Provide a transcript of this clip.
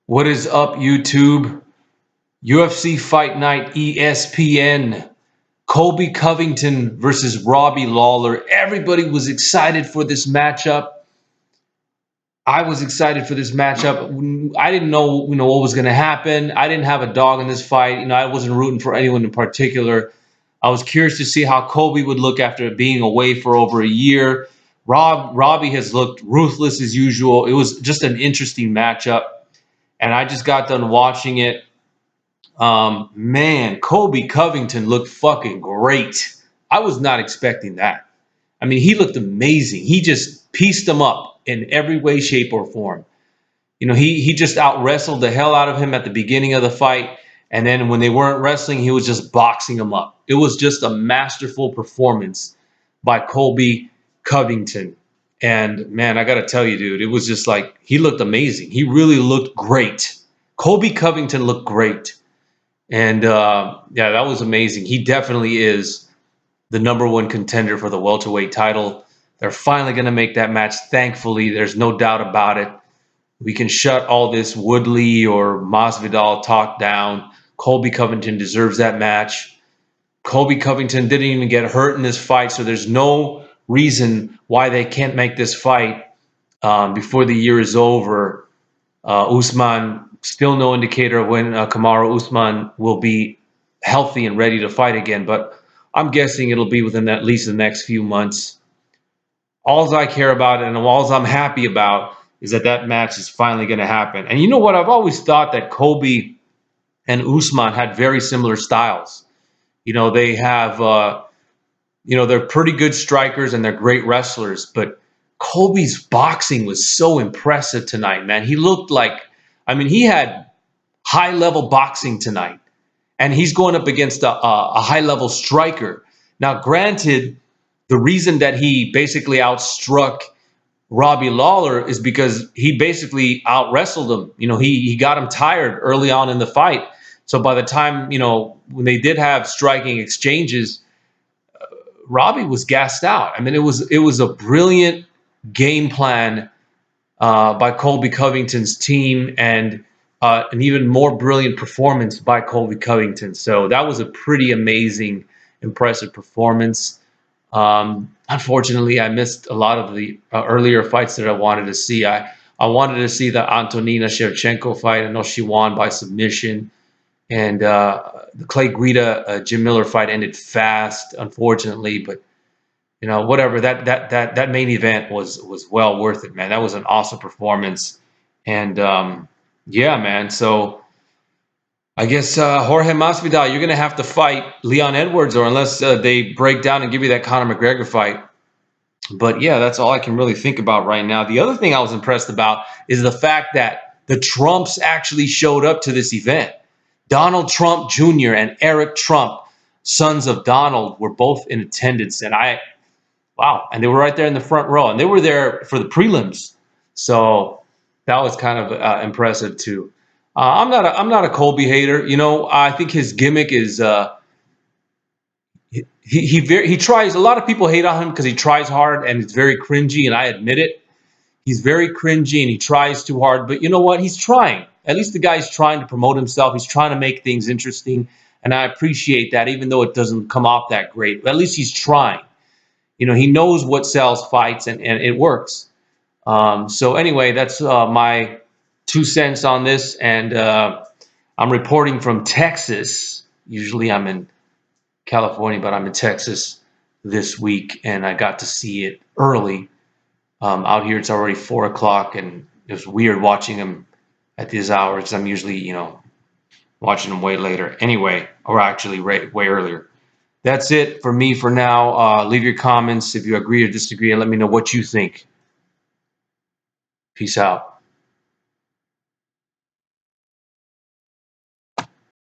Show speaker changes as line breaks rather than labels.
What is up, YouTube? UFC Fight Night, ESPN. Colby Covington versus Robbie Lawler. Everybody was excited for this matchup. I was excited for this matchup. I didn't know, what was going to happen. I didn't have a dog in this fight. I wasn't rooting for anyone in particular. I was curious to see how Colby would look after being away for over a year. Robbie has looked ruthless as usual. It was just an interesting matchup, and I just got done watching it. Man, Colby Covington looked fucking great. I was not expecting that. I mean, he looked amazing. He just pieced him up in every way, shape, or form. He just out wrestled the hell out of him at the beginning of the fight. And then when they weren't wrestling, he was just boxing him up. It was just a masterful performance by Colby Covington. And man, I got to tell you, dude, it was just like he looked amazing. He really looked great. Colby Covington looked great. And yeah, that was amazing. He definitely is the #1 contender for the welterweight title. They're finally going to make that match. Thankfully, there's no doubt about it. We can shut all this Woodley or Masvidal talk down. Colby Covington deserves that match. Colby Covington didn't even get hurt in this fight, so there's no reason why they can't make this fight before the year is over. Usman, still no indicator of when Kamaru Usman will be healthy and ready to fight again, but I'm guessing it'll be within at least the next few months. All I care about and all I'm happy about is that match is finally going to happen. And you know what? I've always thought that Colby and Usman had very similar styles. They have, they're pretty good strikers and they're great wrestlers, but Colby's boxing was so impressive tonight, man. He looked like, he had high-level boxing tonight, and he's going up against a high-level striker. Now, granted, the reason that he basically outstruck Robbie Lawler is because he basically out-wrestled him. He got him tired early on in the fight. So by the time, when they did have striking exchanges, Robbie was gassed out. It was a brilliant game plan by Colby Covington's team, and an even more brilliant performance by Colby Covington. So that was a pretty amazing, impressive performance. Unfortunately, I missed a lot of the earlier fights that I wanted to see. I wanted to see the Antonina Shevchenko fight. I know she won by submission. And the Clay Guida Jim Miller fight ended fast, unfortunately. But whatever. That main event was well worth it, man. That was an awesome performance. And yeah, man. So I guess Jorge Masvidal, you're gonna have to fight Leon Edwards, or unless they break down and give you that Conor McGregor fight. But yeah, that's all I can really think about right now. The other thing I was impressed about is the fact that the Trumps actually showed up to this event. Donald Trump Jr. and Eric Trump, sons of Donald, were both in attendance, and wow, and they were right there in the front row, and they were there for the prelims. So that was kind of impressive too. I'm not a Colby hater. I think his gimmick is he tries. A lot of people hate on him because he tries hard and it's very cringy, and I admit it. He's very cringy and he tries too hard, but you know what? He's trying. At least the guy's trying to promote himself. He's trying to make things interesting, and I appreciate that, even though it doesn't come off that great. But at least he's trying. He knows what sells fights, and it works. So anyway, that's my 2 cents on this, and I'm reporting from Texas. Usually I'm in California, but I'm in Texas this week, and I got to see it early. Out here, it's already 4 o'clock, and it's weird watching them at these hours. I'm usually, watching them way later. Anyway, or actually way earlier. That's it for me for now. Leave your comments if you agree or disagree, and let me know what you think. Peace out.